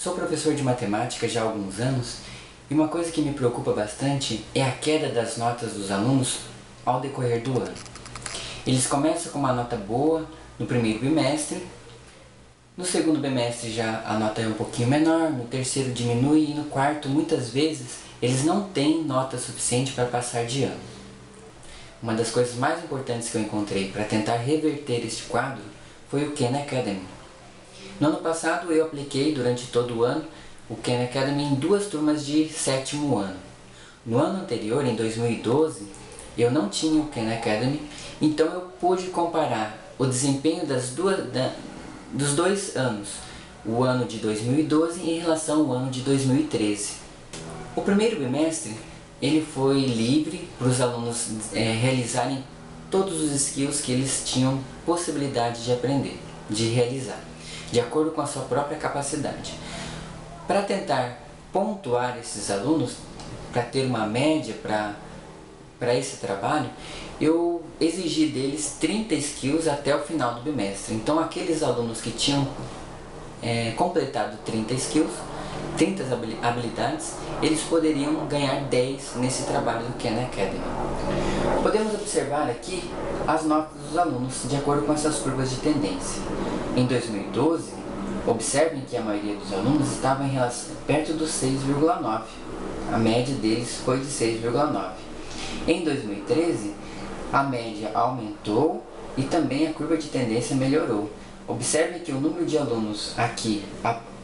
Sou professor de matemática já há alguns anos e uma coisa que me preocupa bastante é a queda das notas dos alunos ao decorrer do ano. Eles começam com uma nota boa no primeiro bimestre, no segundo bimestre já a nota é um pouquinho menor, no terceiro diminui e no quarto muitas vezes eles não têm nota suficiente para passar de ano. Uma das coisas mais importantes que eu encontrei para tentar reverter este quadro foi o Khan Academy. No ano passado eu apliquei durante todo o ano o Khan Academy em 2 turmas de 7º ano. No ano anterior, em 2012, eu não tinha o Khan Academy, então eu pude comparar o desempenho dos 2 anos, o ano de 2012 em relação ao ano de 2013. O primeiro bimestre ele foi livre para os alunos realizarem todos os skills que eles tinham possibilidade de aprender, de realizar, de acordo com a sua própria capacidade. Para tentar pontuar esses alunos, para ter uma média para esse trabalho, eu exigi deles 30 skills até o final do bimestre. Então aqueles alunos que tinham completado 30 skills, 30 habilidades, eles poderiam ganhar 10 nesse trabalho do Khan Academy. Podemos observar aqui as notas dos alunos de acordo com essas curvas de tendência. Em 2012, observem que a maioria dos alunos estava perto dos 6,9. A média deles foi de 6,9. Em 2013, a média aumentou e também a curva de tendência melhorou. Observem que o número de alunos aqui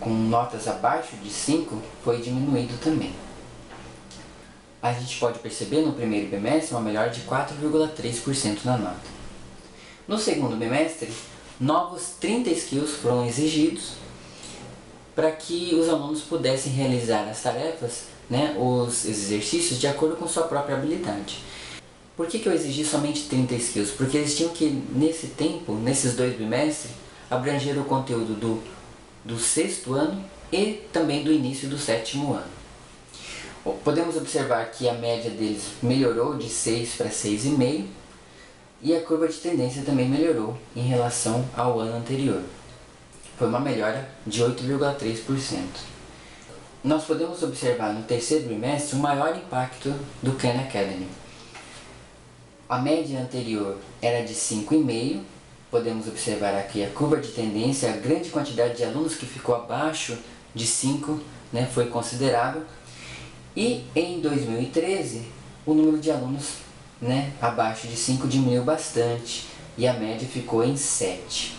com notas abaixo de 5 foi diminuído também. A gente pode perceber no primeiro bimestre uma melhora de 4,3% na nota. No segundo bimestre, novos 30 skills foram exigidos para que os alunos pudessem realizar as tarefas, os exercícios de acordo com sua própria habilidade. Por que eu exigi somente 30 skills? Porque eles tinham que, nesse tempo, nesses 2 bimestres, abranger o conteúdo do 6º ano e também do início do 7º ano. Podemos observar que a média deles melhorou de 6 para 6,5 e a curva de tendência também melhorou em relação ao ano anterior. Foi uma melhora de 8,3%. Nós podemos observar no terceiro bimestre o maior impacto do Khan Academy. A média anterior era de 5,5. Podemos observar aqui a curva de tendência, a grande quantidade de alunos que ficou abaixo de 5 foi considerável. E em 2013, o número de alunos abaixo de 5 diminuiu bastante e a média ficou em 7.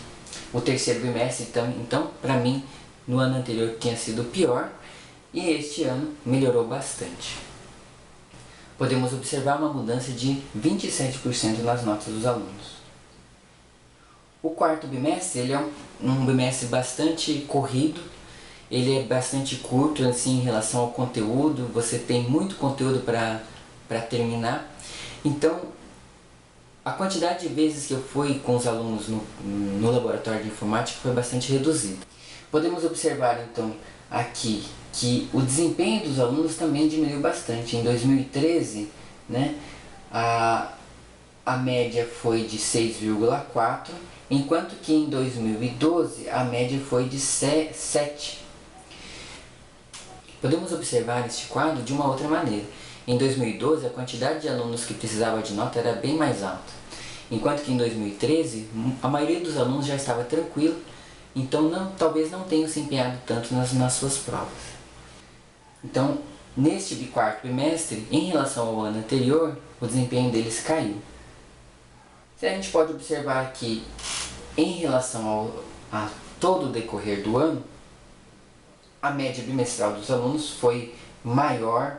O terceiro bimestre, então para mim, no ano anterior tinha sido pior e este ano melhorou bastante. Podemos observar uma mudança de 27% nas notas dos alunos. O quarto bimestre ele é um bimestre bastante corrido, ele é bastante curto assim, em relação ao conteúdo, você tem muito conteúdo para terminar. Então, a quantidade de vezes que eu fui com os alunos no laboratório de informática foi bastante reduzida. Podemos observar então aqui que o desempenho dos alunos também diminuiu bastante. Em 2013, a média foi de 6,4, enquanto que em 2012 a média foi de 7. Podemos observar este quadro de uma outra maneira. Em 2012 a quantidade de alunos que precisava de nota era bem mais alta, enquanto que em 2013 a maioria dos alunos já estava tranquilo, então talvez não tenham se empenhado tanto nas suas provas. Então, neste quarto bimestre, em relação ao ano anterior, o desempenho deles caiu. A gente pode observar que, em relação a todo o decorrer do ano, a média bimestral dos alunos foi maior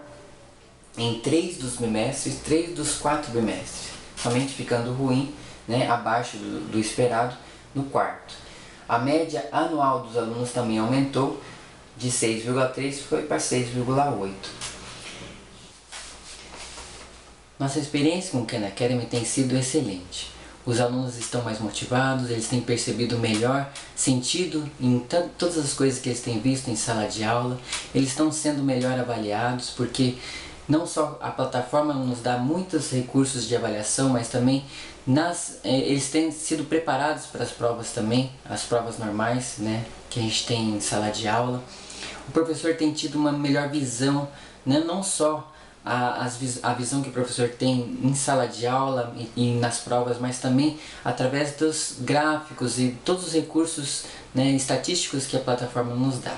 em 3 dos bimestres, 3 dos 4 bimestres, somente ficando ruim, abaixo do esperado no quarto. A média anual dos alunos também aumentou, de 6,3 foi para 6,8. Nossa experiência com o Khan Academy tem sido excelente. Os alunos estão mais motivados, eles têm percebido melhor sentido em todas as coisas que eles têm visto em sala de aula, eles estão sendo melhor avaliados, porque não só a plataforma nos dá muitos recursos de avaliação, mas também eles têm sido preparados para as provas também, as provas normais, que a gente tem em sala de aula. o professor tem tido uma melhor visão, né? Não só a visão que o professor tem em sala de aula e nas provas, mas também através dos gráficos e todos os recursos, né, estatísticos que a plataforma nos dá.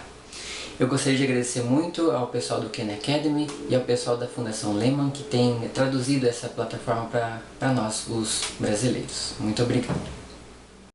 Eu gostaria de agradecer muito ao pessoal do Khan Academy e ao pessoal da Fundação Lehman que tem traduzido essa plataforma para nós, os brasileiros. Muito obrigado.